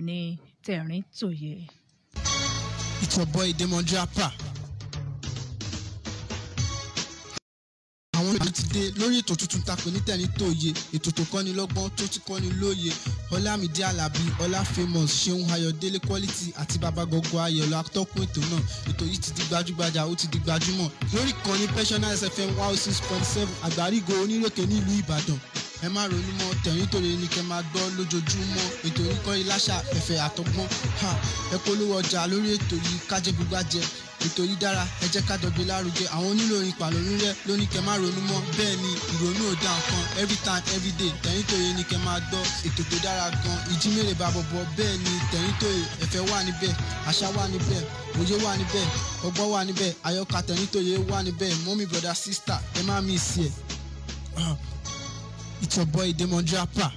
ní tẹ̀rín tòye. It's your boy Demon Rapper. Àwọn èèyàn ti dé lórí ètò tuntun ta pè ní tẹ̀rín tòye, ètò tó kọ́ni lọ́gbọ́n tó ti kọ́ni lóye. Ọlámídé Àlàbí, Ọlá Famous, Ṣeun Ayọ̀délé Quality àti Bàbá Gọgọ Ayọ̀lọ́ atọ́kùn ètò náà. Ètò yìí ti di gbajúgbajà, ó ti di gbajúmọ̀. Lórí ìkànnì Passionate FM 106.7 Àgbárígo Onírèké nílùú Ìbàdàn. Ẹ má ronú mọ́, tẹ̀rín tòye ni kẹ́ máa gbọ́ lójoojúmọ́. Ètò yìí kọ́ ìláṣà ẹ̀fẹ̀ àtọgbọ́n. Ẹ polówó ọjà lórí ètò yìí kájẹ́ gbogbo àjẹ́. Ètò yìí dára, ẹ jẹ́ ká dọ̀gbé lárugẹ. Àwọn oníròyìn pàlórí rẹ̀ ló ní kẹ́ má ronú mọ́. Bẹ́ẹ̀ ni ìrònú ò dá nǹkan, every time every day tẹ̀rín tòye ni kẹ́ máa gbọ́. Ètò tó dára gan, ìjímèrè bá bọ̀bọ̀. Bẹ́ẹ̀ ni tẹ̀rín tòye, ẹ̀fẹ̀ wà níbẹ̀, àṣà wà níbẹ̀, òye wà níbẹ̀, ọgbọ́n wà níbẹ̀, àyọkà tẹ̀rín tòye wà níbẹ̀. Mọ́mí brother sister ẹ má miss ẹ̀. It's your boy Demon Rapper.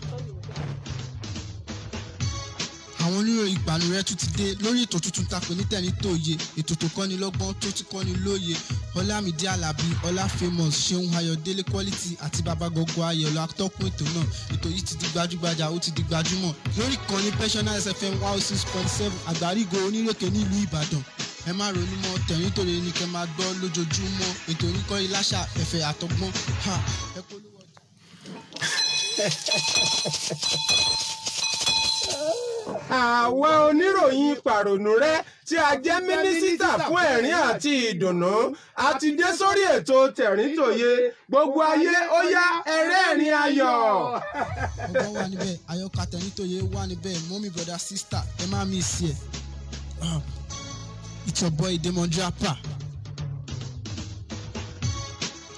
Àwọn oníròyìn ìpànù rẹ̀ tún ti dé lórí ètò tuntun ta pè ní tẹ̀rín tòye, ètò tó kọ́ni lọ́gbọ́n tó ti kọ́ni lóye. Ọlámídé Àlàbí, Ọlá Famous, Ṣeun Ayọ̀délé Quality àti Bàbá Gọgọ Ayọ̀lọ́ atọ́kùn ètò náà. Ètò yìí ti di gbajúgbajà, ó ti di gbajúmọ̀. Lórí ìkànnì Passionate FM 106.7 Àgbárígo Onírèké nílùú Ìbàdàn. Ẹ má ronú mọ́, tẹ̀rín tòye ni kẹ́ máa gbọ́ lójoojúmọ́. Ètò yìí kọ́ ìláṣà ẹ̀fẹ̀ àtọgbọ́n. Ẹ polówó àwa oníròyìn pàrònú rẹ tí a jẹ́ mínísítà fún ẹ̀rín àti ìdùnnú a ti dé sórí ètò tẹ̀rín tòye. Gbogbo ayé ó yá ẹrẹ́rìn ayọ̀. ọgbọ́n wà níbẹ̀, àyọkà tẹ̀rín tòye wà níbẹ̀. Mọ́mí brother sister ẹ má miss ẹ̀. It's your boy Demon Rapper.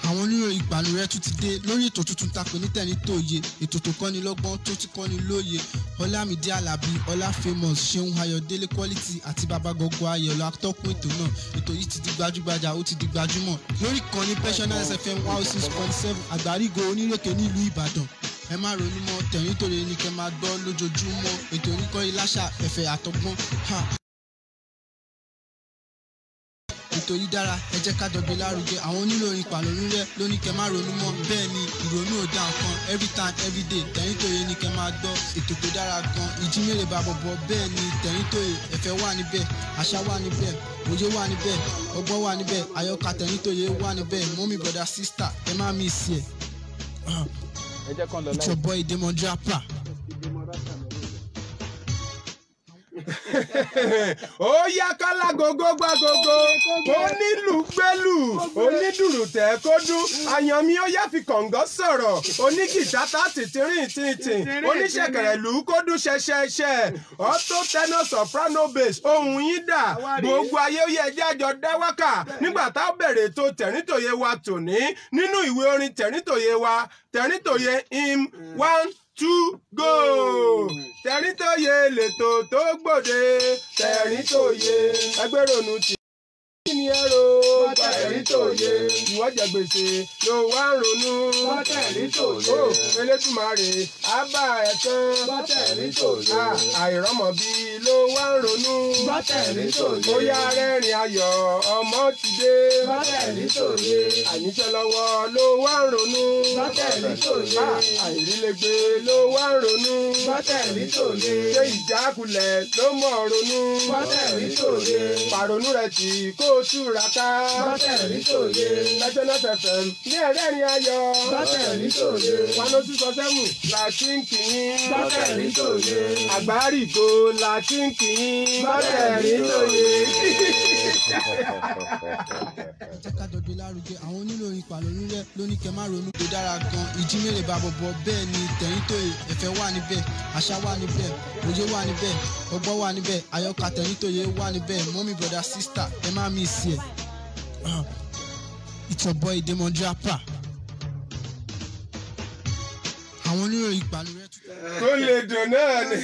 Àwọn oníròyìn ìpànù rẹ̀ tún ti dé lórí ètò tuntun ta pè ní tẹ̀rín tòye, ètò tó kọ́ni lọ́gbọ́n tó ti kọ́ni lóye. Ọlámídé Àlàbí, Ọlá Famous, Ṣeun Ayọ̀délé Quality àti Bàbá Gọgọ Ayọ̀lọ́ atọ́kùn ètò náà. Ètò yìí ti di gbajúgbajà, ó ti di gbajúmọ̀. Lórí ìkànnì Passionate FM 106.7 Àgbárígo Onírèké nílùú Ìbàdàn. Ẹ má ronú mọ́, tẹ̀rín tòye ni kẹ́ máa gbọ́ lójoojúmọ́. Ètò yìí kọ́ ìláṣà ẹ̀fẹ̀ àtọgbọ́n. Ètò yìí dára, ẹ jẹ́ ká dọ̀gbé lárugẹ. Àwọn oníròyìn pàlórí rẹ̀ ló ní kẹ́ má ronú mọ́. Bẹ́ẹ̀ ni ìrònú ò dá nǹkan, every time every day tẹ̀rín tòye ni kẹ́ máa gbọ́. Ètò tó dára gan, ìjímèrè bá bọ̀bọ̀. Bẹ́ẹ̀ ni tẹ̀rín tòye, ẹ̀fẹ̀ wà níbẹ̀, àṣà wà níbẹ̀, òye wà níbẹ̀, ọgbọ́n wà níbẹ̀, àyọkà tẹ̀rín tòye wà níbẹ̀. Mọ́mí brother sister ẹ má miss ẹ̀. It's your boy Demon Rapper. Ó yá kálá gogo gbá gogo, onílù gbẹ́lù, onídùrù tẹ̀ kó dún, àyànmí ó yá fi kọ̀ǹgọ́ sọ̀rọ̀, onígìtá tá tìtìrìn tìtìn, oníṣẹ̀kẹ̀rẹ̀ lù ú kó dún ṣẹṣẹṣẹ, ọ̀tọ̀ tẹ́nọ̀ soprano bass, ohùn yín dà, gbogbo ayé ó yẹ ẹjẹ́ àjọ dáwákà nígbà tá a bẹ̀rẹ̀ ètò tẹ̀rín tòye wa tòní nínú ìwé orin tẹ̀rín tòye wa, tẹ̀rín tòye im 1 2 go. Tẹ̀rín tòye lètò tó gbòde, tẹ̀rín tòye ẹgbẹ́ ronú ti ní ẹ̀rọ tẹ̀rín tòye. Ìwọ jẹ gbèsè ló wá ń ronú, tẹ̀rín tòye. Ó Elédùmarè á bá ẹ tán, tẹ̀rín tòye. Àìrọ́mọbí ló wá ń ronú, tẹ̀rín tòye. Ó yá rẹ́rìn ayọ̀ ọmọ ti dé, tẹ̀rín tòye. Àníṣe lọ́wọ́ ló wá ń ronú, tẹ̀rín tòye. Àìrílégbé ló wá ń ronú, tẹ̀rín tòye. Ṣé ìjákulẹ̀ ló mọ̀ ronú, tẹ̀rín tòye. Pàrònú rẹ̀ tì kó túraká, tẹ̀rín tòye. Passionate FM ní ẹ̀rẹ́rìn ayọ̀, tẹ̀rín tòye. 102.7 láti ń kì í, tẹ̀rín tòye. Àgbárígo láti ń kì í, tẹ̀rín tòye. Ẹ jẹ́ ká dọ̀gbé lárugẹ. Àwọn oníròyìn pàlórí rẹ̀ ló ní kẹ́ má ronú tó dára gan, ìjímèrè bá bọ̀bọ̀. Bẹ́ẹ̀ ni tẹ̀rín tòye, ẹ̀fẹ̀ wà níbẹ̀, àṣà wà níbẹ̀, òye wà níbẹ̀, ọgbọ́n wà níbẹ̀, àyọkà tẹ̀rín tòye wà níbẹ̀. Mọ́mí brother sister ẹ má miss ẹ̀. It's your boy Demon Rapper. Àwọn oníròyìn ìpànù rẹ̀ tún kó lè dùn náà ni.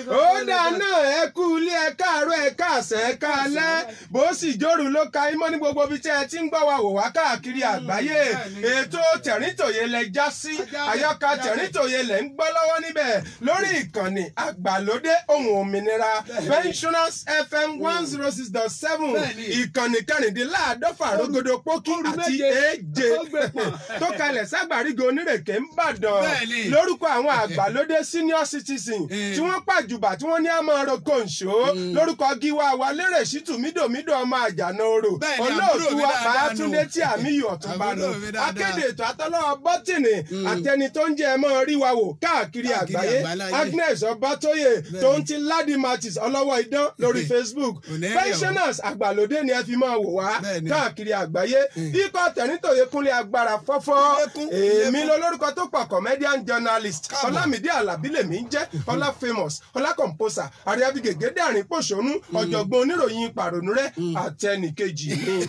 Ó dà náà ẹ kú ilé ẹ káàárọ̀ ẹ káàsán ẹ káalẹ́ bó sì jòrù ló ka imọ́ ní gbogbo ibi tí ẹ ti ń gbọ́ wa wò wá káàkiri àgbáyé. Ètò tẹ̀rín tòye lẹ já sí, àyọkà tẹ̀rín tòye lẹ ń gbọ́ lọ́wọ́ níbẹ̀ lórí ìkànnì àgbàlódé ohùn òmìnira Passionate FM 106.7 ìkànnì kẹrìndínláàdọ́fà rógódó pókí àti èje tó kalẹ̀ ságbàrígo onírèké ń bàdàn lórúkọ àwọn àgbà àgbàlódé senior citizen tí wọ́n pàjùbà tí wọ́n ní àmọ́ ro kòǹṣó lórúkọ gíwá wa lérè ṣítù mídòmídò ọmọ àjànà orò olóòtú wa Màátúndé tí àmìyù ọ̀túnba lọ akéde ètò àtọ́lọ́wọ́ bọ́tìnì àtẹni tó ń jẹ́ ẹ mọ́ rí wa wò káàkiri àgbáyé Agnes Ọbátóyè tó ń ti Ladi Martins ọlọ́wọ́ idán lórí Facebook pensioners àgbàlódé ni ẹ fi máa wò wá káàkiri àgbáyé ikọ̀ tẹ̀nítòye kúnlé agbára fọ́fọ́ èmi lolórúkọ tó pọ̀ comedian journalist Ọlámídé Àlàbí lèmi ń jẹ́ Ọlá famous Ọlá composer àríyábí gègédé àrìn pòṣónú ọ̀jọ̀gbọ́n oníròyìn pàrònú rẹ̀ àtẹnìkejì mi.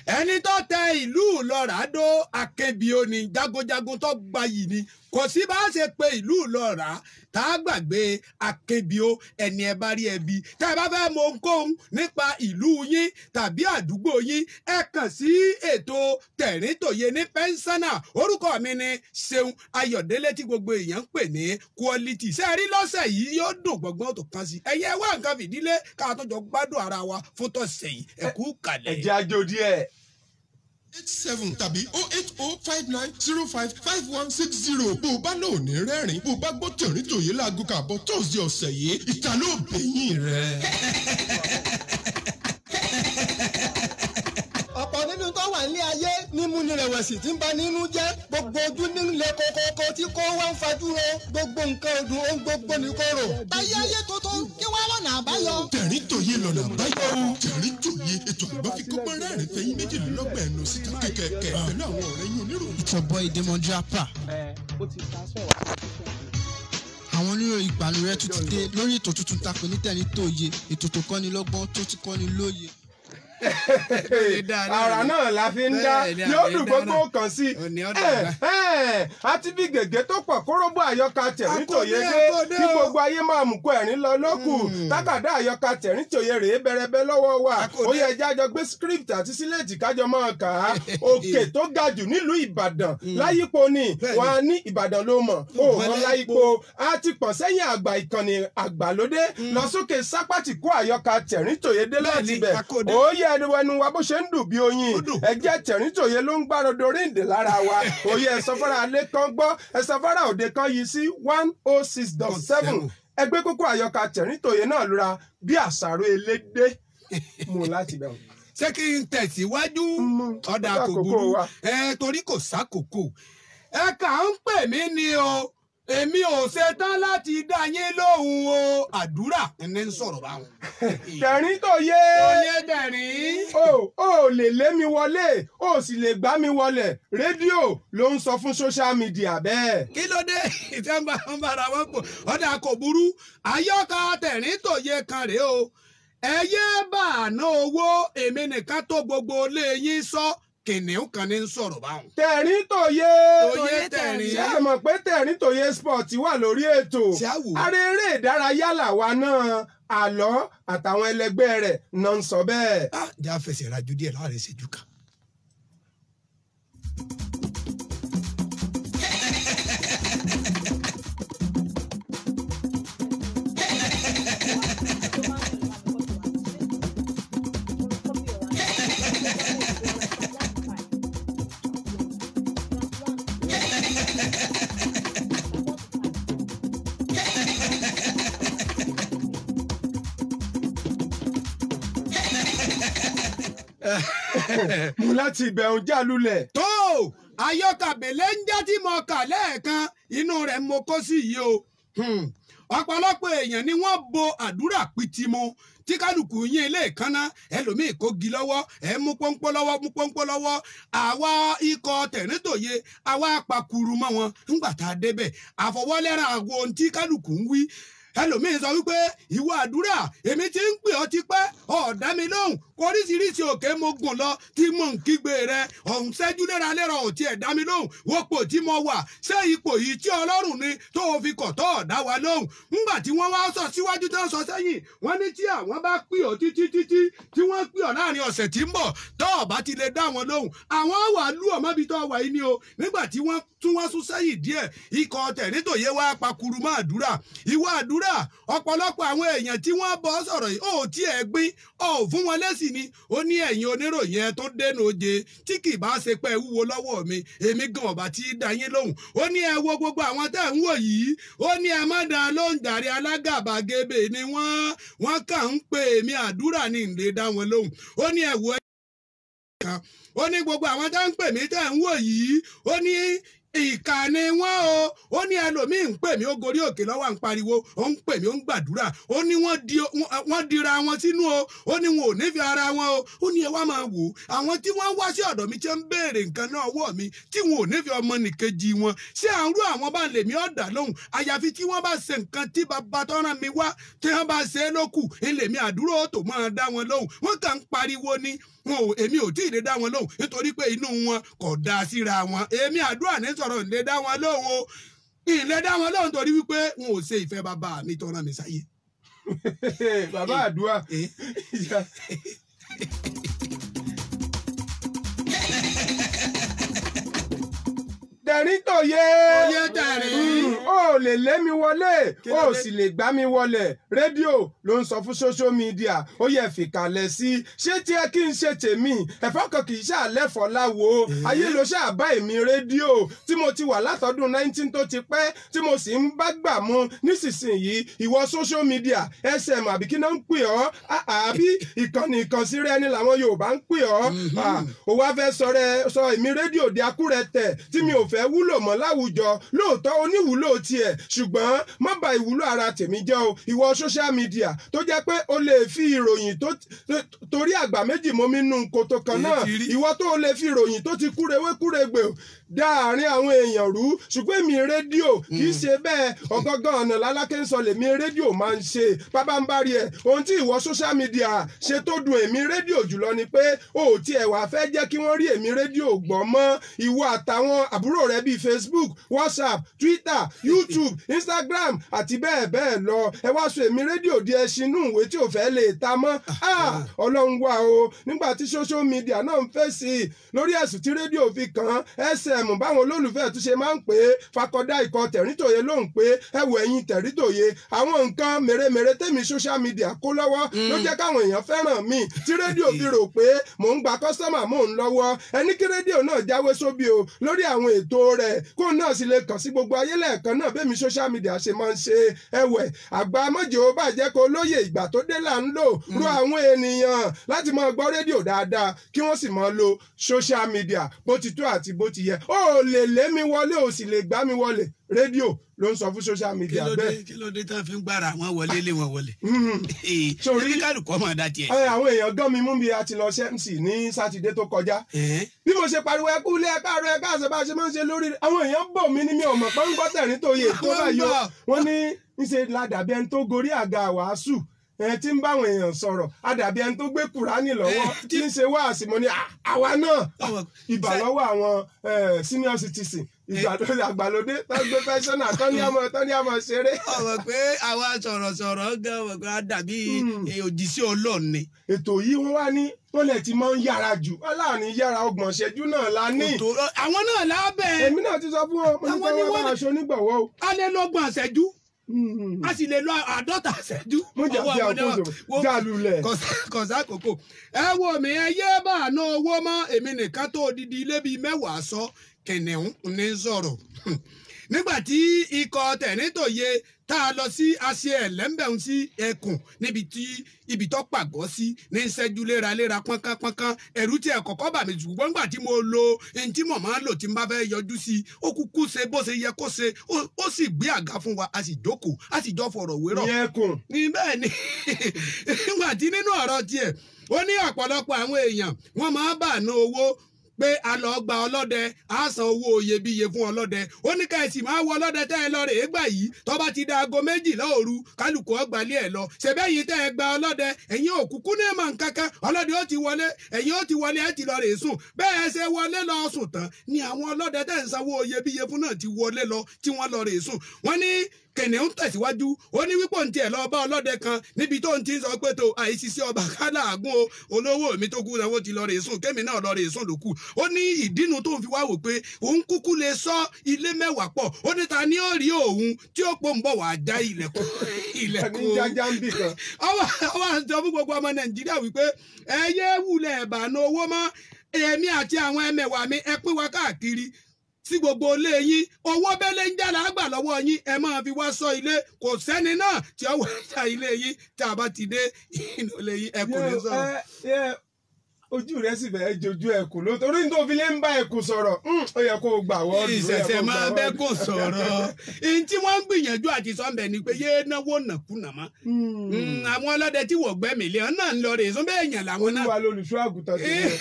ẹni tó tẹ ìlú Ìlọràdó Akébíó ni jagunjagun tó gbayì ni kò sí bá ṣe pé ìlú Ìlọrà tá a gbàgbé Akébíó ẹni ẹ bá rí ẹbí tá ẹ bá fẹ́ mọ ohunkóhun nípa ìlú yín tàbí àdúgbò yín ẹ kàn sí ètò Tẹ̀ríntòye ní pẹ́ńsánà orúkọ mi ni Ṣeun Ayọ̀délé tí gbogbo èèyàn ń pè ní Quality ṣe rí lọ́sẹ̀ yìí yóò dùn gbọ̀ngbọ́n tó kàn sí ẹ̀yẹ wá nǹkan fìdílé ká tó jọ gbádùn ara wa fún tọ̀sẹ̀ yìí ẹ kú kàlẹ̀. ẹ jẹ́ àjò díẹ̀. 87 tàbí 08059055160 bó o bá lò ní rẹ́rìn bó o bá gbọ́ Tẹ̀ríntòye láago kàbọ̀ tóòsì ọ̀sẹ̀ yìí ìta ló bẹ̀yìn rẹ̀. ọ̀pọ̀ nínú tó wà ní ayé ní múni rẹ̀wẹ̀sì tí ń ba nínú jẹ́ gbogbo ojú nílé kókókó tí kò wá ń fajúro gbogbo nǹkan ọdún ohun gbogbo ní kóró. ayé ayé tuntun kí wá lọ́nà àbáyọ. Tẹ̀ríntòye lọ́nà àbáyọ o. Tẹ̀ríntòye ètò àgbáfikọ́gbọ́n rẹ́rìn fẹ̀yìn méjìlélọ́gbọ̀n ẹnu síta kẹ̀kẹ́ pẹ̀lú àwọn ọ̀rẹ́ yín oníròyìn. It's your boy Demonde Appa. Àwọn oníròyìn ìgbàlú rẹ̀ tún ti dé lórí ètò tuntun ta pè ní Tẹ̀ríntòye ètò tó kọ́ni lọ́gbọ́n tó ti kọ́ni lóye. Ara náà la fi ń dá yóò dùn gbogbo kan sí àti bí gègé tó pọ̀ kóróbó àyọkà Tẹ̀ríntòye dé kí gbogbo ayé máa mú kó ẹ̀rín lọ lókù tákàdá àyọkà Tẹ̀ríntòye rèé bẹ̀rẹ̀bẹ̀ lọ́wọ́ wa ó yẹ jájọ gbé script àti sílẹ̀tì kájọ máa kà á òkè tó ga jù nílùú Ìbàdàn láyípo ni wọn á ní Ìbàdàn ló mọ̀ òun láyípo á ti pọ̀ sẹ́yìn àgbà ìkànnì àgbàlódé lọ sókè sápàtì kó àyọkà Tẹ̀ríntòye dé láti bẹ̀ ó yẹ ẹnu wa bó ṣe ń dùn bí oyin ẹ̀jẹ̀ Tẹ̀ríntòye ló ń gbàrọdọ ríǹdè lára wa òye ẹ̀sọ́fọ́ra alẹ́ kan gbọ́ ẹ̀sọ́fọ́ra òde kan yìí sí 106.7 ẹgbẹ́ kókó àyọkà Tẹ̀ríntòye náà lura bí àṣàrò elédè mú láti bẹ̀rù. ṣé kí n tẹ̀síwájú ọ̀dà kò burú torí kò sákòókò ẹ kà ń pè mí ni o èmi ò ṣetán láti dá yín lóhùn o àdúrà ẹni ń sọ̀rọ̀ báwọn. Tẹ̀ríntòye tẹ̀rín. o lè lé mi wọlé o sì lè gbá mi wọlé rédíò ló ń sọ fún social media bẹ́ẹ̀. kí ló dé ìtẹ́ ń bára wọn pọ̀ ọ̀dà kò burú àyọkà Tẹ̀ríntòye kan rèé o ẹ yé bàánà owó èmi nìkan tó gbogbo ilé yín sọ. Kìnìún kan ní ń sọ̀rọ̀ báwọn. Tẹ̀ríntòye tẹ̀rín. ṣé ẹ mọ̀ pé Tẹ̀ríntòye sport wà lórí ètò arére ìdárayá làwa náà àlọ́ àtàwọn ẹlẹgbẹ́ rẹ̀ náà ń sọ bẹ́ẹ̀. já fẹsẹ̀ rajú díẹ̀ láàrin ìṣẹ́jú kan. mú láti ìbẹ̀rùn já lulẹ̀. tó àyọkà bẹ̀lẹ́ ń já tí mo kà lẹ́ẹ̀kan inú rẹ̀ mo kó sí yìí o ọ̀pọ̀lọpọ̀ èèyàn ni wọ́n bo àdúrà pìtìmọ́ tí kálukú yín ilé ìkànnà ẹlòmíì kógi lọ́wọ́ ẹ mú pọ́npọ́ lọ́wọ́ àwa ikọ̀ Tẹ̀ríntòye àwa pàkúrú mọ́ wọn ńgbà tá a débẹ̀ àfọwọ́lẹ́ràn àgọ́ ohun tí kálukú ń wí ẹlòmíì sọ wípé ìwọ àdúrà èmi ti ń pè ọ́ tipẹ́ ọ̀dá mi lóhùn oríṣiríṣi òkè mo gùn lọ tí mo ń kígbe rẹ ọ̀hún ṣẹ́jú léraléra ò tiẹ̀ dá mi lóhùn wọ́pọ̀ tí mo wà ṣé ipò yìí tí Ọlọ́run ni tó o fi kọ̀ tó ọ̀dá wa lóhùn ńgbà tí wọ́n wá sọ síwájú tó ń sọ sẹ́yìn wọ́n ní tí àwọn bá pè ọ́ títí tí wọ́n pè ọ́ láàrin ọ̀sẹ̀ tí ń bọ̀ tó o bá ti lè dá wọn lóhùn àwọn wà lú ọ̀mọ́bi tó wà yìí ni o nígbà tí wọ́n sún sẹ́yìn díẹ̀ ikọ̀ Tẹ̀ríntòye wá pakuru mọ́ àdúrà ìwọ àdúrà ọ̀pọ̀lọpọ̀ àwọn èèyàn tí wọ́n bọ́ sọ̀rọ̀ yìí ó tiẹ̀ gbin ó fún wọn lésì Alhaji ni ó ní ẹ̀yin oníròyìn ẹ tó dẹnu oje tí kì bá ṣe pé wúwo lọ́wọ́ mi èmi gan ọ̀bà tí dá yín lóhùn ó ní ẹ wo gbogbo àwọn tẹ́ ń wò yìí ó ní ẹ má dá lóhùn jàre alágàbàgebè ni wọ́n kàn ń pè mí àdúrà ní ìlé dá wọn lóhùn ó ní ẹ wo kan ó ní gbogbo àwọn tẹ́ ń pè mí tẹ́ ń wò yìí ó ní ìkànnì wọn ó ní ẹlòmíì ń pè mí ó gorí òkè lọ́wọ́ à ń pariwo ó ń pè mí ó ń gbàdúrà ó ní wọ́n dira wọn sínú ó ní wọn ò nífẹ̀ẹ́ ara wọn ó ní ẹ wá máa wò àwọn tí wọ́n wá sí ọ̀dọ̀ mi tí ń béèrè nǹkan náà ọwọ́ mi tí wọn ò nífẹ̀ẹ́ ọmọnìkejì wọn ṣé àrùn àwọn bá lèmi ọ̀dà lóhùn àyàfi tí wọ́n bá ṣe nǹkan tí bàbá tó rán mi wá tí wọ́n bá ṣe é lókù ńlèmi àdúró tó máa dá wọn lóhùn wọ́n kàn ń pariwo ní èmi ò tí ì lè dá wọn lóhùn nítorí pé inú wọn kò dáa síra wọn èmi àdúrà ní sọ̀rọ̀ ìlé dá wọn lóhùn ìlé dá wọn lóhùn torí wípé wọn ò ṣe ìfẹ́ bàbá mi tó rán mi sáyé. bàbá àdúrà. tẹ̀rín tòye ó lè lé mi wọlé ó sì lè gbá mi wọlé rédíò ló ń sọ fún social media ó yẹ fìkàlẹ̀ sí ṣé tí ẹ kí n ṣe tèmi ẹ̀fọ́ kan kì í ṣàlẹ́fọ́ láwo ayé ló ṣàbá èmi rédíò tí mo ti wà látọdún 19 tó ti pẹ́ tí mo sì ń bá gbà mu nísinsìnyí ìwọ social media sm àbí kí náà ń pè ọ́ àbí ìkànnì ìkànsíra ẹni làwọn Yorùbá ń pè ọ́ ó wá fẹ́ sọ èmi rédíò di akúrẹ̀tẹ̀ tí mi ò fẹ́ wúlò mọ́ láwùjọ lóòótọ́ oníwúlò tiẹ̀ ṣùgbọ́n má bà ìwúlò ara tèmi jẹ́ o ìwọ social media tó jẹ́ pé o lè fi ìròyìn torí àgbà méjì mọ́mí nù kòtò kan náà ìwọ tó o lè fi ìròyìn tó ti kúrewé dá àárín àwọn èèyàn rú ṣùgbọ́n èmi rédíò kì í ṣe bẹ́ẹ̀ ọ̀gángan ọ̀nà lálákẹ́ ń sọ lèmi rédíò máa ń ṣe pábánbárí ẹ̀ ohun tí ìwọ social media ṣe tó dùn èmi rédíò jùlọ ni pé o ò tiẹ̀ wá fẹ́ jẹ́ kí wọ́n rí èmi rédíò gbọ́ mọ́ ìwọ àtàwọn àbúrò rẹ bíi Facebook WhatsApp Twitter YouTube Instagram àti bẹ́ẹ̀ bẹ́ẹ̀ lọ ẹ wá sọ èmi rédíò di ẹṣinú ìwé tí ò fẹ́ lè ta mọ́ Ọlọ́run wà o nígbà tí social media náà ń fèsì lórí ẹ̀sùn tí rédíò fi kàn sm báwọn olólùfẹ́ tún ṣe máa ń pè é fakọdá ikọ̀ tẹ̀rítòye ló ń pè é ẹ̀wọ̀ ẹ̀yìn tẹ̀rítòye àwọn nǹkan mèremère tèmi social media kó lọ́wọ́ ló jẹ́ káwọn èèyàn fẹ́ràn mi tí rédíò fi rò pé mò ń gba kọ́sọ́mà mò ń lọ́wọ́ ẹni kí rédíò náà jáwé sóbì o lórí àwọn ètò rẹ̀ kó náà sì lè kàn sí gbogbo ayé lẹ́ẹ̀kan náà bẹ́ẹ̀ mi social media ṣe máa ń ṣe ẹ̀wẹ̀ àgbà mọ́jọ́ ó bàjẹ́ kó lóye ìgbà tó dé là ń lò ro àwọn ènìyàn láti máa gbọ́ rédíò dáadáa kí wọ́n sì máa lo social media bó ti tó àti bó ti yẹ ó lè lé mi wọlé ó sì lè gbá mi wọlé rédíò ló ń sọ fún social media bẹ́ẹ̀. kí ló dé tán fi ń gbára wọn wọlé lé wọn wọlé. sórí kálukọ́ máa dá tiẹ̀. àwọn èèyàn gán mi mú bí a ti lọ MC ní sátidé tó kọjá bí mo ṣe pariwo ẹkú ilé ẹka rẹ ẹka àṣẹ bá ṣe máa ń ṣe lórí àwọn èèyàn bọ̀ mí ní mi ò mọ̀ pé ń gbọ́ Tẹ̀ríntòye tó báyọ̀ wọ́n ní ń ṣe ládàbí ẹni tó gorí àga wàásù tí ń báwọn èèyàn sọ̀rọ̀ àdàbí ẹni tó gbé Kùránì lọ́wọ́ tí ń ṣe wáàsí mo ní àwa náà ìbà lọ́wọ́ àwọn senior citizen àgbàlódé tó gbé fẹsọ̀nà tọ́ni àmọ́ ṣeré. ọ̀rọ̀ pé àwa sọ̀rọ̀sọ̀rọ̀ gan ọ̀gá dàbí òjíṣẹ́ Ọlọ́run ni. ètò yìí wọ́n wá ní wọ́n lè ti máa ń yára jù aláàní yára 30 ìṣẹ́jú náà la ní. àwọn náà lábẹ́. èmi náà ti sọ fún wọn mo ní kí wọ́n bá aṣọ onígbọ̀wọ́ o. a lè lọ 30 ìṣẹ́jú a sì lè lọ 50 ìṣẹ́jú. mo jà sí àkóso jálulẹ̀. kọ̀sá kòkó ẹ wo mi ẹ yé bá àná owó mọ́ èmi nìkan tó odidi ilé bíi 10 sọ kìnìún ní sọ̀rọ̀ nígbà tí ikọ̀ Tẹ̀ríntòye tá a lọ sí àṣẹ ẹ̀lẹ́mbẹ̀ún sí ẹkùn níbi tí ibi tó pàgọ́ sí ní ṣẹ́jú léraléra pọ́nkánpọ́nkán ẹ̀rú tí ẹ̀ kọ́kọ́ bà mí ṣùgbọ́n nígbà tí mo lo ẹni tí mo máa ń lò tí n bá fẹ́ yọjú sí i ó kúkú ṣe bó ṣe yẹ kó ṣe ó sì gbé àga fún wa a sì jókòó a sì jọ fọ̀rọ̀ wérọ̀. ní bẹ́ẹ̀ ni nígbà tí nínú ọ̀rọ̀ tiẹ̀ ó ní ọ̀pọ̀lọpọ̀ àwọn èèyàn wọ́n máa ń bà ná owó pé a lọ gba ọlọ́dẹ a san owó iyebíye fún ọlọ́dẹ ó ní ká ẹ sì máa wọ ọlọ́dẹ tẹ́ ẹ lọ rèé gbà yìí tó bá ti da aago 12 òru kálukú ọgbàlẹ̀ ẹ lọ ṣèbẹ́yìn tẹ́ ẹ gba ọlọ́dẹ ẹ̀yin òkùnkùn ní ẹ̀mọ̀ nǹkankan ọlọ́dẹ ó ti wọlé ẹ̀yin ó ti wọlé ẹ ti lọ rèé sùn bẹ́ẹ̀ ṣe wọlé lọ sùn tán ni àwọn ọlọ́dẹ tẹ́ ẹ ń sanwó iyebíye fún náà ti wọlé lọ tí wọ́n lọ rèé sùn wọ́n ní kìnìún tẹ̀síwájú ó ní wípé òun tiẹ̀ lọ bá ọlọ́dẹ kan níbi tó ń ti sọ pé tó àìsísí ọba kálàágún o olówó mi tó kú náà ó ti lọ rè sùn kémi náà lọ rè sùn lókù ó ní ìdínú tó ń fi wá wò pé òun kúkú lè sọ ilé mẹ́wàá pọ̀ ó ní ta ni ó rí òun tí ó pò ń bọ̀ wá já ilẹ̀kùn ọwọ́ àti ọmú gbogbo ọmọ Nàìjíríà wípé ẹyẹ wulẹ̀ ẹ̀bànú owó mọ́ èmi àti àwọn ẹmẹ̀wà mi ẹ pín wa káàkiri sí gbogbo ilé yín owó bẹ́lẹ̀ ń jára àgbà lọ́wọ́ yín ẹ máa fi wá sọ ilé kò sẹ́ni náà tí ó wà já ilé yín tí a bá ti dé inú ilé yín ẹ kò lè sọ̀rọ̀. Ojú rẹ sì fẹ́ jojú ẹkùn ló torí ní tó fi lè ń bá ẹkùn sọ̀rọ̀ ó yẹ kó o gbà wọ́ọ̀dù. ìṣẹ̀ṣẹ̀ máa bẹ́ kó sọ̀rọ̀ ihun tí wọ́n ń gbìyànjú àti sọ́ńbẹ̀ ni pé yéé náwó nàkúnà mọ́ àwọn ọlọ́dẹ tí wọ́n gbẹ́mí lé ọ náà ń lọ rè sún bẹ́ẹ̀ yàn làwọn náà. Olúwa lolùṣọ́ àgùntàn ti lọ.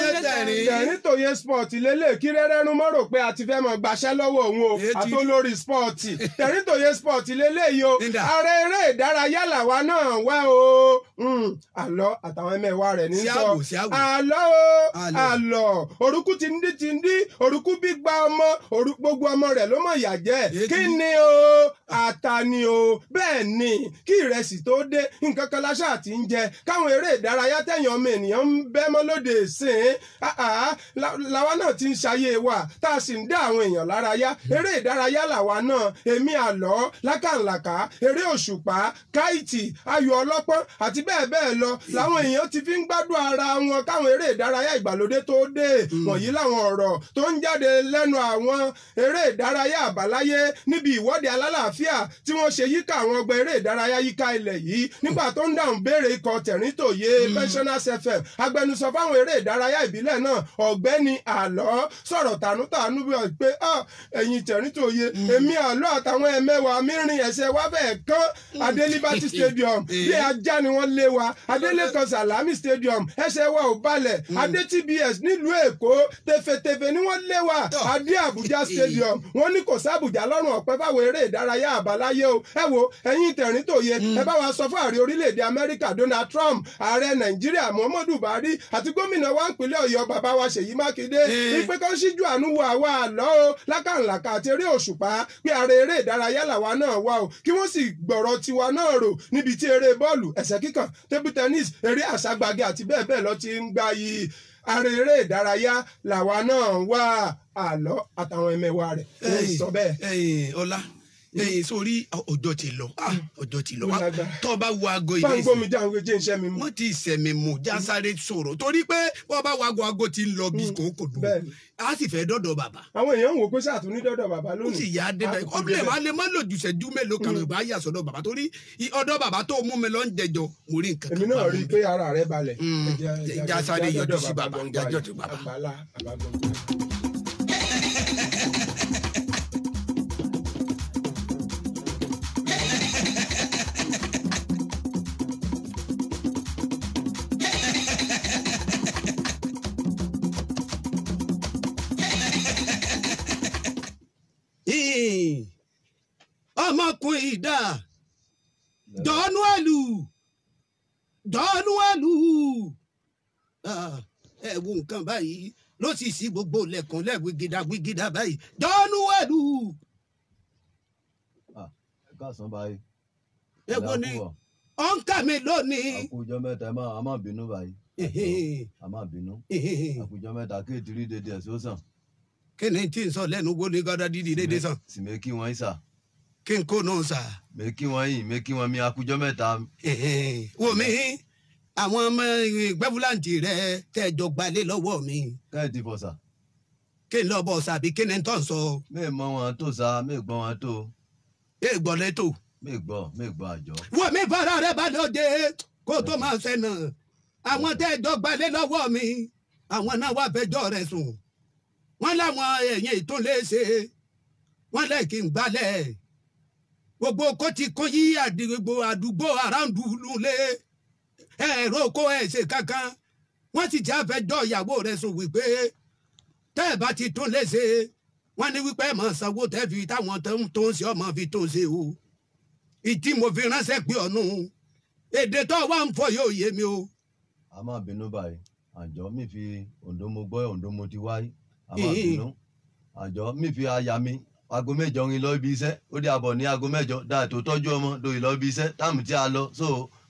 Tẹ̀ríntòye sport lélẹ̀ kí rẹ́rẹ́rún mọ́ rò pé a ti fẹ́ mọ̀ gbaṣẹ́ lọ́wọ́ òun o àtó lórí sport Tẹ̀ríntòye sport lélẹ̀ yìí o ààrẹ eré ìdárayá làwa náà wá o àlọ́ àtàwọn ẹmẹ̀wà rẹ̀ ní sọ àlọ́ o àlọ́ òrùkú ti ń dí òrùkú bí gba ọmọ gbogbo ọmọ rẹ̀ ló mọ̀ ìyà jẹ́ kí ni o ata ni o bẹ́ẹ̀ ni kí ìrẹsì tó dé nǹkan kan láṣà ti ń jẹ káwọn eré ìdárayá tẹ̀yàn ọmọ ènìyàn ń bẹ́ mọ́ lóde ìsìn làwa náà ti ń ṣayé wa tá a sì ń dá àwọn èèyàn lára yá eré ìdárayá làwa náà èmi àlọ́ lákàlàkà eré òṣùpá káìtì ayò ọlọ́pọ́n àti bẹ́ẹ̀ bẹ́ẹ̀ lọ làwọn èèyàn ti fi ń gbádùn ara wọn káwọn eré ìdárayá ìgbàlódé tó dé wọ̀nyí làwọn ọ̀rọ̀ tó ń jáde lẹ́nu àwọn eré ìdárayá àbáláyé níbi ìwọ́de alálàáfíà tí wọ́n ṣe yíká àwọn ọgbà eré ìdárayá yíká ilẹ̀ yìí nígbà tó ń dáhùn béèrè ikọ̀ Tẹ̀ríntòye Pensioners FM agbẹnusọ fáwọn eré ìdárayá ìbílẹ̀ náà ọ̀gbẹ́ni àlọ́ sọ̀rọ̀ tànútànú bí wọ́n pé ẹ̀yin Tẹ̀ríntòye èmi àlọ́ àtàwọn ẹ̀mẹ́wà mi rin ẹsẹ̀ wá bẹ́ẹ̀ kán adé Liberty Stadium bí ajá ni wọ́n lé wa adélẹ́kan Salami Stadium ẹsẹ̀ wa ò balẹ̀ adé TBS nílùú Èkó tẹfẹtẹfẹ ni wọ́n lé wa adé Abuja Stadium wọ́n ní kò sábùjá lọ́rùn ọ̀pẹ fáwọn eré ìdárayá àbáláyé o ẹ wo ẹ̀yin Tẹ̀ríntòye ẹ bá wa sọ fún ààrẹ orílẹ̀-èdè Amẹ́ríkà Donald Trump ààrẹ Nàìjíríà Muhammadu Buhari àti gómìnà wa ìpínlẹ̀ Ọ̀yọ́ bàbá wa Ṣèyí Mákindé ìpè kan ṣíjú àánú wo àwa àlọ́ o lákàlàkà àti eré òṣùpá pé ààrẹ eré ìdárayá làwa náà wà o kí wọ́n sì gbọ̀rọ̀ tiwa náà rò níbi tí eré bọ́ọ̀lù ẹ̀sẹ̀ kíkàn table tennis eré àságbagi àti bẹ́ẹ̀ bẹ́ẹ̀ lọ ti ń gbá yìí ààrẹ eré ìdárayá làwa náà wà àlọ́ àtàwọn ẹmẹ̀wà rẹ̀ sọ bẹ́ẹ̀. ọlá sórí ọjọ́ ti lọ tó bá wo aago ìwé ìsìn fáwọn gbòmí jẹ́ iṣẹ́ mi mú. wọ́n ti sẹ̀mí mu jásáré sọ̀rọ̀ torí pé wọ́n bá wo aago ti ń lọ bí kòkò dùn a sì fẹ́ dọ́dọ̀ bàbá. àwọn èèyàn ń wò pé sàtún ní dọ́dọ̀ bàbá lónìí. ó sì yá débẹ̀ ọ̀bìnrin máa lè má lò jù ṣẹ́jú mélòó kan bá yà sọ́dọ̀ bàbá torí ọ̀dọ̀ bàbá tó mú mi lọ ń jẹjọ mo rí nǹkan. èmi náà rí i pé ara rẹ balẹ̀. jásáré yọjú sí bàbá jájọ́ tó bàbá. ọmọkùnrin ìdá dọ́nùwẹ̀lù ẹ wo nǹkan báyìí ló sì sí gbogbo lẹ́kùn lẹ́gbẹ̀gìdà báyìí dọ́nùwẹ̀lù. ẹ káàsán báyìí. ẹ wo ni ọ̀nkà mi lónìí. àkójọ mẹ́ta a máa bínú báyìí. a máa bínú. àkójọ mẹ́ta kéètì rí dédé ẹ̀ sọ́sàn. kí ni tí n sọ lẹ́nu wo ni gọ́dọ̀ dídì dédé sàn. sì mẹ́ kí wọ́n yín sà. kí n kó náà sà. mẹ́ kí wọ́n mi àkójọ mẹ́ta. wò mí àwọn ọmọ gbẹ́fúláǹtì rẹ tẹ́jọ gbalé lọ́wọ́ mi. káyọ̀tì bọ̀ sà. kí n lọ bọ̀ sàbí kí ni tó ń sọ. mẹ́ mọ wọn tó sà mẹ́ gbọ́ wọn tó. ẹ gbọ́ lẹ́tọ̀. mẹ́ gbọ́ àjọ. wò mí fara rẹ bá lóde kó tó máa sẹ́nà àwọn tẹ́jọ gbalé lọ́wọ́ mi àwọn náà wà fẹjọ́ rẹ sùn wọ́n láwọn èèyàn ìtúnléṣe wọ́n lẹ́ẹ̀kì ń gbálẹ̀ gbogbo kó ti kún yí àdúgbò aráàlú lulẹ̀ ẹ̀rọ kó ẹ̀ ṣe kankan wọ́n sì já fẹjọ́ ìyàwó rẹ̀ sùn wípé tẹ́ ẹ̀ bá ti túnléṣe wọ́n ní wípé ẹ̀ máa sanwó tẹ́ fi táwọn tó ń ṣe ọmọ fi tó ń ṣe o ìtí mo fi ránṣẹ́ pé ọ̀nù èdè tó wà ń fọ yóò yé mi o. a máa bínú báyìí àjọ mi fi Oǹdó mo gbọ́ Oǹdó mo ti wáyé a máa bínú àjọ mi fi aya mi aago 7 rin lọ ibi iṣẹ́ ó dé àbọ̀ ní aago 8 dáa tó tọ́jú ọmọ lórí lọ ibi iṣẹ́ táàmù tí a lọ so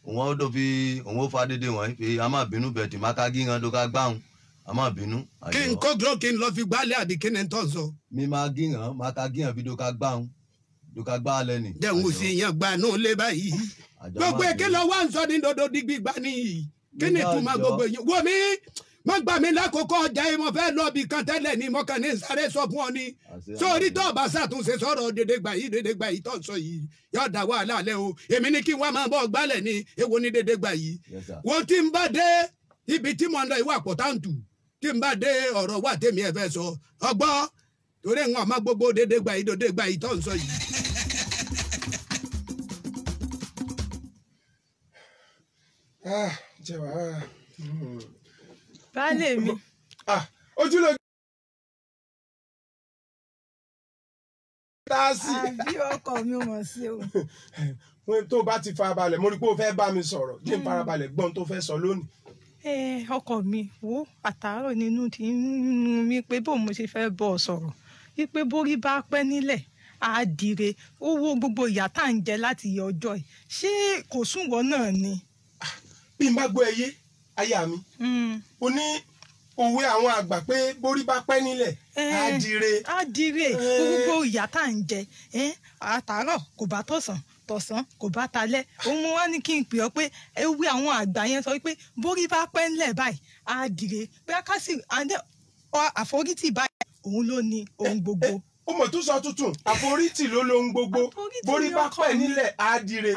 òun ó tó fi òun ó fa dédé wọ̀nyí fi a máa bínú bẹ̀tì má ká gíran tó ká gbáhùn a máa bínú. kí n kó dúró kí n lọ fi gbálẹ̀ àbí kí ni tó ń sọ. mi máa gíran má ká gíran fi tó ká gbáhùn tó ká gbá lẹ́nì. jẹun ò sì yan gbà náà lé báyìí gbogbo èké lọ wá ń sọ ní dodo digbí gbà nìyí kí ni túmọ̀ gbogbo èyí wo mi má gbà mí lákòókò ọjà yìí mo fẹ́ lọ bí kan tẹ́lẹ̀ ni mo kàn ní sáré sọ fún ọ ni sórí tó bá ṣàtúnṣe sọ̀rọ̀ dédé gbà yìí tó ń sọ yìí yóò dá wàhálà lẹ́ o èmi ní kí wọ́n máa bọ̀ gbálẹ̀ ní èwo ní dédé gbà yìí wọ́n ti ń bá dé ibi tí mo ń lọ ìwà àpọ̀táǹtù tí ń bá dé ọ̀rọ̀ wà tèmi ẹ̀ fẹ́ sọ ọgbọ́ torí wọn máa gbogbo dédé gbà yìí tó ń sọ yìí. Baálé mi. Ojúlóge. Táàsì. Àbí ọkọ mi mọ̀ sí o. Tó bá ti farabalẹ̀, mo rí pé o fẹ́ bá mi sọ̀rọ̀. Jẹ́ n farabalẹ̀ gbọ́n tó fẹ́ sọ lónìí. Ọkọ mi wo àtàárọ̀ nínú tí ń mi pé bóun mo ṣe fẹ́ bọ́ ọ sọ̀rọ̀. Wípé bórí bá pẹ́ nílẹ̀ á dire owó gbogbo ìyà tá à ń jẹ láti yọ ọjọ́ yìí. Ṣé kò súnwọ́ náà ni? Bí n bá gbọ́ ẹyé, aya mi. O ní òwe àwọn àgbà pé bórí bá pẹ́ nílẹ̀ á dire. Á dire gbogbo ìyà tá à ń jẹ àtàárọ̀ kò bá tọ̀sán kò bá talẹ́ òun wá ní kí n pè ọ́ pé ewé àwọn àgbà yẹn sọ pé bórí bá pẹ́ nílẹ̀ báyìí á dire pé akásì àforítì báyìí òun ló ní ohun gbogbo. Ó mọ̀ tún sọ tuntun àforítì ló lohun gbogbo bórí bá pẹ́ nílẹ̀ á dire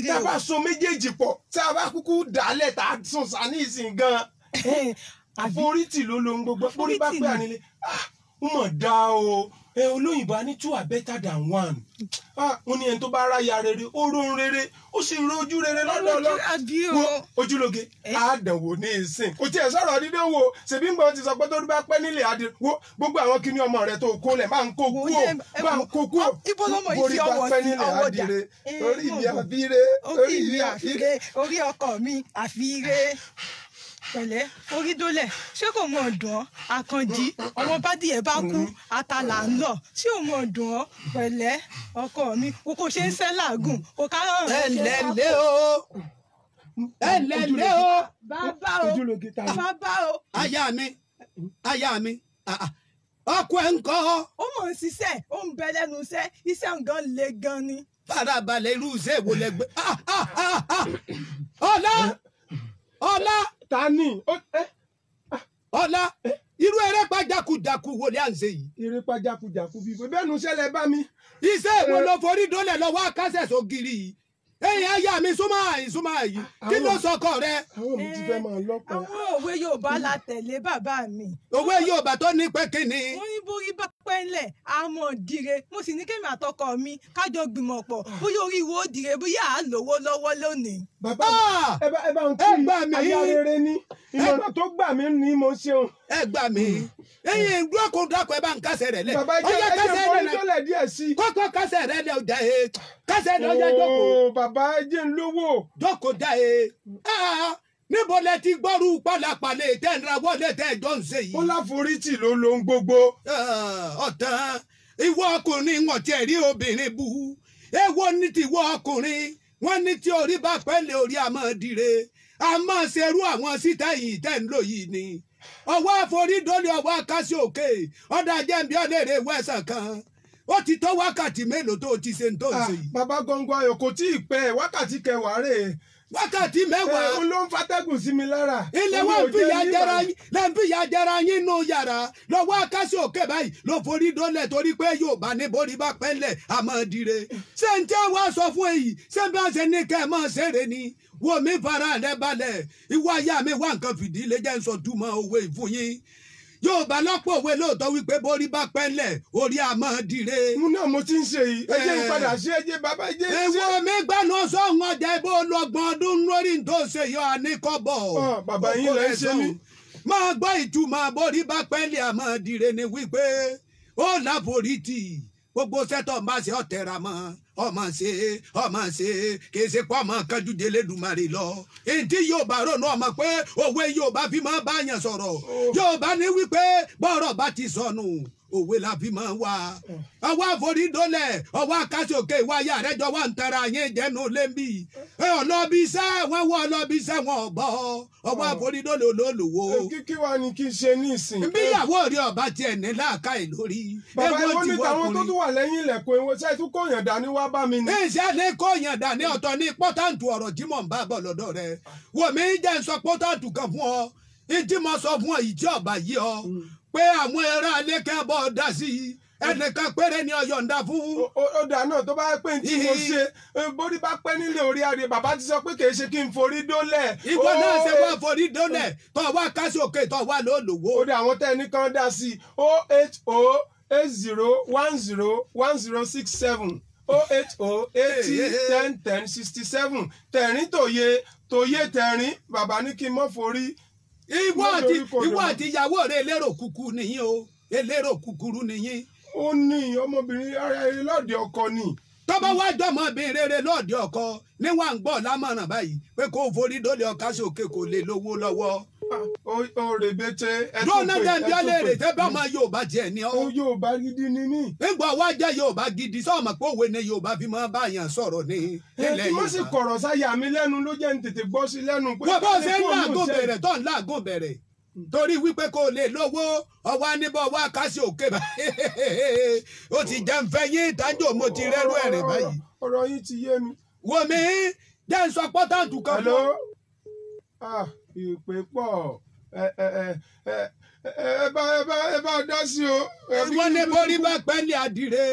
tá a bá so méjèèjì pọ̀ tá a bá kúkú dálẹ̀ tá a sùn sá ní ìsìn gan àforítì ló lohun gbogbo bórí bá pẹ́ nílẹ̀ ó mọ̀ dá o olóyìnbó á ní two are better than one ó ní ẹni tó bá ráya rere ó róhun rere ó sì rojú rere lọ́dọọlọ́ ojúlóge àádánwò ní ìsìn kò tiẹ̀ sọ̀rọ̀ dídánwò ṣèbí nǹkan ti sọ pé tó bá pẹ́ nílé adìrẹ gbogbo àwọn kinní ọmọ rẹ tó kó lẹ̀ máa ń kó kú ò borí bá pẹ́ nílé adìrẹ orí mi àfíré orí ọkọ mi àfíré pẹ̀lẹ́ orí dólẹ̀ ṣé kò mọ̀ dùn ọ́ àkànjí ọmọ bádìyẹ bá kú àtàlà ń lọ ṣé ò mọ̀ dùn ọ́ pẹ̀lẹ́ ọkọ mi o kò ṣe ń sẹ́ làágùn o ká hàn án ṣe ẹlẹ́lẹ́ o bàbá o aya mi ọkọ ẹ̀ ń kọ́. ó mọ̀ ń ṣiṣẹ́ ó ń bẹ lẹ́nu iṣẹ́ iṣẹ́ nǹkan le gan ni. farabalẹ̀ irú iṣẹ́ wo lẹ gbé. ọlá. Tani ọlá irú eré pàjákùjákù wo ni à ń ṣe yìí. eré pàjákùjákù bíi bẹ́ẹ̀ nu ṣẹlẹ̀ bá mi. iṣẹ́ ìwọ ló forí dólẹ̀ lọ́wọ́ akásẹ̀ sógiri yìí. ẹ̀yin aya mi súnmọ́ yìí kí ló sọkọ rẹ. àwọn mi ti fẹ́ máa lọ́pọ̀. àwọn òwe Yorùbá la tẹ̀lé bàbá mi. òwe Yorùbá tó ní pé kíni. wọ́n ní borí bá pẹ́ ńlẹ̀ àmọ́ dire mo sì ní kémi àtọkọ mi kájọ gbìmọ̀ pọ̀ bóyá orí wo dire bóyá à ń lówó lọ́wọ́ lónìí. bàbá ẹ bá ń kí aya rere ní ìmọ̀ràn tó gbà mí ni mo ṣeun. ẹ gbà mí ẹ̀yin dúrókòdúrókò ẹ bá ń kásẹ̀ rẹ̀ lẹ̀. bàbá ẹ jẹ́ forí dólẹ̀ díẹ̀ sí i. kókó kásẹ̀ rẹ̀ lẹ̀ ọjà ẹ kásẹ̀ rẹ̀ ọjà jókòó. bàbá ẹ jẹ́ ń lówó. jókòó dá ẹ níbo lẹ ti gbọ́rú pálapàlẹ̀ tẹ́ ń rawọ́ lẹ̀ tẹ́ ẹjọ́ ń ṣe yìí. ó láforítì ló lohun gbogbo. ọ̀tàn ìwọ ọkùnrin wọn tiẹ̀ rí obìnrin bu èwo ní tiwọ ọkùnrin wọn ní tí orí bá pẹ́lẹ̀ orí àmọ́ dire àmọ́ ṣerú àwọn síta yìí tẹ́ ń lò yìí ni ọwọ́ àforídọ́lẹ̀ ọwọ́ akásí òkè ọ̀dà jẹ́ǹbí ọ̀lẹ́rẹ̀ wẹ̀sàn kan ó ti tó wákàtí mélòó tó ti ṣe ń tó ṣe yìí. bàbá gbọ̀ngàn ayọ̀ kò tí ì pẹ́ wákàtí kẹwàá rè é. wákàtí mẹ́wàá. ó ló ń fatẹ́gùn sí mi lára. ilé wọn fìyà jẹra yín nù yàrá lọ́wọ́ akásí òkè báyìí ló forí dólẹ̀ torí pé Yorùbá ní borí bá pẹ́lẹ̀ àmọ́ dire. ṣé n tẹ́ wá sọ fún èyí ṣé bí wọ́n ṣe ní kẹ́ ẹ̀ mọ́ ṣeré ni wo mi fara rẹ balẹ̀ ìwọ aya mi wá nǹkan fìdí lè jẹ́ ń sọ túmọ̀ òwe fún yín. Yorùbá lọ́pọ̀ òwe lóòótọ́ wípé borí bá pẹ́lẹ̀ orí àmọ́ dire. mo náà mo ti ń ṣe yìí ẹ jẹ́ n padà ṣe ẹ jẹ́ bàbá ẹ jẹ́ ṣe. èwo mi gbaná sọ̀hún ọjà ibo lọ́gbọ̀n ọdún lórí tó ṣe yọ àníkọ́bọ̀. bàbá yín lẹ́ ṣe mí. máa gbọ́ ìtumọ̀ borí bá pẹ́lẹ̀ àmọ́ dire ni wípé ó láforítì gbogbo sẹ́tọ̀ má ṣe ọ̀tẹ̀ra mọ́ ọmọ ṣe kì í ṣe pọ́ ọmọ kanjú délẹ́dùmarè lọ. ètí Yorùbá ronú ọmọ pé òwe Yorùbá fi máa bá yàn sọ̀rọ̀ Yorùbá ní wípé bọ́rọ̀ bá ti sọnù òwe la fi máa wá. ọwọ́ àforídólẹ̀ ọwọ́ àkàṣe òkè ìwáyà rẹ̀ jọ wà ń tara yín jẹ́nu lẹ́mbì. ọlọ́bí sẹ́ wọ́n wọ́ ọlọ́bí sẹ́ wọ́n bọ́ ọwọ́ àforídólẹ̀ olólùwò. kí wàá ní kí n ṣe ní ìsìn. bí ìyàwó rí ọba tiẹ̀ ní láàkáì lórí. bàbá ìwọ ní tàwọn tó tún wà lẹ́yìn ilẹ̀kùn ìwọ ṣe tún kóyàn dání wá bá mi ní. iṣẹ́ ní kóyàn dání ọ̀tọ̀ ní pọ́táǹtù ọ̀rọ̀ tí mò ń bá bọ̀ lọ́dọ̀ rẹ̀ wò mí jẹ́ ń sọ pọ́táǹtù kan fún ọ ìdí mo sọ fún ọ ìjì ọba yìí ọ pé àwọn ẹ̀rọ alẹ́ kẹ́ bọ́ dá sí i ẹnìkan péré ni ọyọ̀ ń dá fún. ó dà náà tó bá yẹ pé tí mo ṣe bórí bá pẹ́ nílé orí adé bàbá ti sọ pé kì í ṣe kí n forí dólẹ̀. ìwọ náà ṣe wá forí dólẹ̀ tó wá kásì òkè tó wá lólùwò. ó dà àwọn tẹ́ ẹni kan dá sí 08080101067 08080101067 tẹ̀rín tòye tẹ̀rín bàbá ní kí n mọ́ forí. ìwọ àti ìyàwó rẹ elérò kúkú nìyí o elérò kúkúrú nìyí. ó ní ọmọbìnrin ara rẹ lọ́ọ̀dẹ ọkọ ni. tọ́ba wá jọmọbìnrin rere lọ́ọ̀dẹ ọkọ níwọ̀n ń gbọ́ lámọ̀ràn báyìí pé kó o forí dólé ọkà sókè kò lè lówó lọ́wọ́. ó rèbété dúnà dẹ́bi ọlẹ́rẹ̀ tẹ́ bá ọmọ Yorùbá tiẹ̀ ní ọ. ó Yorùbá gidi ni mí. nígbà wá jẹ́ Yorùbá gidi sọ́ọ̀mọ̀ pé òwe ni Yorùbá fi máa bá yàn sọ̀rọ̀ ní ilẹ̀ Yorùbá. mo sì kọ̀rọ̀ sáyà mi lẹ́nu ló jẹ́ ń tètè gbọ́ sí lẹ́nu. wọ́n bọ́ ṣe ń láàgùn bẹ̀rẹ̀ tó ń láàgùn bẹ̀rẹ̀ torí wípé kò lè lówó ọwọ́ aníbọ̀ wá kásì òkè báyìí ó ti jẹ́ ń fẹ́ yín ìtajà mo ti rẹ́rú ẹ̀rẹ̀ báyìí. ọ̀rọ̀ yín ti yé mi. wò mí jẹ́ ń sọ pọ́tàǹtù kan fún ọ. ìpè pọ̀ ẹ bá dá sí o. wọ́n ní borí bá pẹ́ẹ́lí àdìrẹ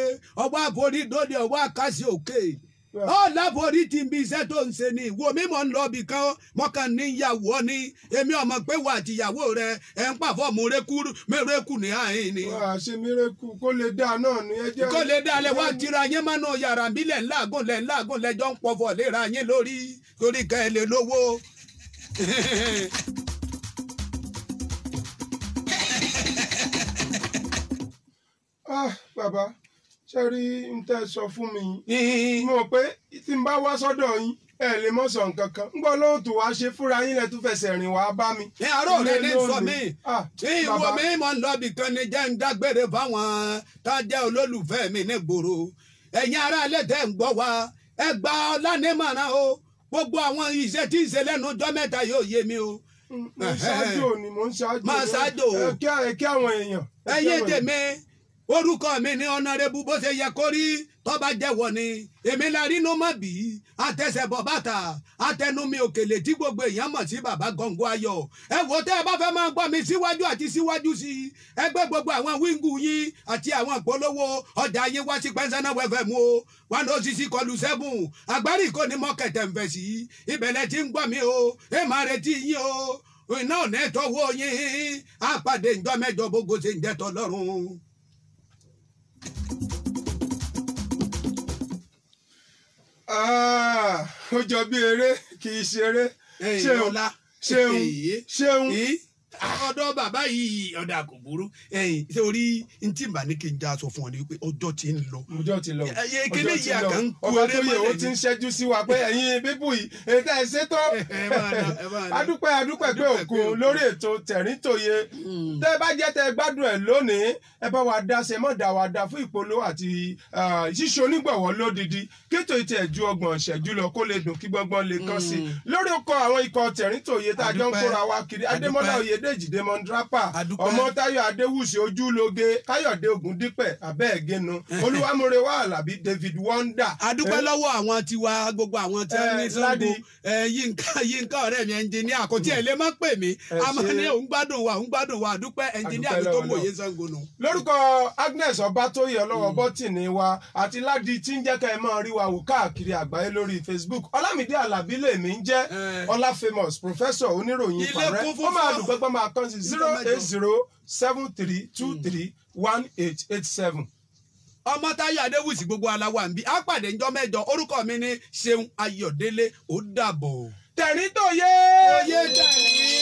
ọwọ́ àforí dóde ọwọ́ àkásì òkè ọ̀làforí ti ń bi iṣẹ́ tó ń ṣe ni wo mi mọ̀ ń lọ ibì kan mọ́kàn ní ìyàwó ni èmi ọmọ pé wà àti ìyàwó rẹ ẹ̀ ń pàfọ́ mérekù ní àárín ni. wà á ṣe mérekù kó lè dá náà ní ẹjẹ́. kó lè dá lẹ wá tira yín mọ́nà yàrá bí lẹ̀ ńláàgùn lẹ́jọ́ ń pọ̀fọ̀ léra yín lórí torí ká ẹ lè lówó. bàbá ṣe rí n tẹ́ sọ fún mi mo pé tí n bá wá sọ́dọ̀ yín ẹ lè mọ̀ sọ nǹkan kan ń gbọ́ lóòótọ́ wá ṣe fúnra yín lẹ tún fẹsẹ̀ rìn wá bá mi. ní àárọ̀ rẹ ní sọ mí ìwọ mi mọ̀ ń lọ́bì kan ní jẹ́ ń dágbére fáwọn tá a jẹ́ olólùfẹ́ mi ní gbòòrò ẹ̀yin ará ilé tẹ́ ń gbọ́ wa ẹ gba ọlá ní màrán o gbogbo àwọn iṣẹ́ tí ń ṣe lẹ́nu ọjọ́ mẹ́ta yóò yé mi o. mo ń ṣáájú ni mo ń ṣáájú. máa ṣáájú o. kí àwọn èèyàn. ẹ̀yin tèmi orúkọ mi ní ọ̀nàrẹ́bù bó ṣe yẹ kó rí tọ́ba jẹ́wọ́ ni èmi la rí inú mọ́ bí àtẹsẹ̀bọ̀ bàtà àtẹnumi òkèlè tí gbogbo èèyàn mọ̀ sí bàbá gọ̀ǹgọ̀ ayọ̀ ẹ wò tẹ́ ẹ bá fẹ́ máa gbọ́ mi síwájú àti síwájú sí i ẹ gbé gbogbo àwọn wíńgù yín àti àwọn ìpolówó ọjà yín wá sí pẹ́ńsánná wẹ́fẹ̀ mu o 106.7 àgbárí kò ní mọ́kẹ̀tẹ̀ ń fẹ̀ sí ibẹ̀lẹ̀ tí ń gbọ́ mi o ẹ máa retí yín o iná ò ní tọ́wọ́ yín àpàdé ìjọ mẹ́jọ gbogbo ṣe ń jẹ́ tọ́lọ́run. ó jọ bí eré kì í ṣeré ṣeun ọ̀dọ̀ bàbá yìí ọ̀dà kò burú ṣé orí ntí mbà ní kí n já sọ fún ọ ni wípé ọjọ́ ti ń lọ. ọjọ́ ti lọ kíní yìí àkàn ń kú ọba eré tó yẹ ó mọ́lẹ̀ ti ń ṣẹ́jú sí wa pé ẹ̀yin bíbù yìí ètò ẹ̀ ṣètò adúpẹ́ pé òkun lórí ètò tẹ̀ríntòye tẹ́ ẹ bá jẹ́ tẹ́ ẹ gbádùn ẹ̀ lónìí ẹ bá wa dá ṣe mọ́ dá wa dá fún ìpolówó àti ṣíṣe onígbọ̀wọ́ lódidi kéètò ìtẹ̀ ju 30 ìṣẹ́jú lọ kó lè dùn kí gbọ́ngbọ́n lè kàn sí lórí ọkọ̀ àwọn ikọ̀ tẹ̀ríntòye tá a jọ ń kóra wa kiri Adémọ́lá Oyèdèjì Demondrapa Ọmọ́táyọ̀ Adéwùsì Ojúlóge Káyọ̀dé Ògúndípẹ̀ Abẹ́ẹ̀gẹ́nu Olúwamúrewá Àlàbí David Wonder. adúpẹ́ lọ́wọ́ àwọn tiwa gbogbo àwọn tí wọ́n ní Ṣàngó Yínká ọ̀rẹ́ mi ẹnjìníà kò tí ẹ̀ lè má pè mí àmọ́ ní òun gbádùn wa àdúpẹ́ ẹnjìníà mi tó mòye Ṣàngó nù. lórúkọ Agnes Ọbátóyè ọlọ́wọ́ bọ́tìnì wa àti Ládi tí ń jẹ́ ká ẹ máa rí wa wò káàkiri àgbáyé lórí Facebook Ọlámídé Àlàbí lèmi ń jẹ́ Ọlá Famous professor oníròyìn pàrẹ́ ó máa dùn pẹ́pẹ́ máa kàn sí 08073231887. Ọmọ́táyọ̀ Adéwùsì gbogbo aláwọ̀ àǹbí àpàdé ńjọ́ mẹ́jọ orúkọ mi ní Ṣeun Ayọ̀délé ó dàbọ̀. Tẹ̀ríntòye. oyè tẹ̀rín.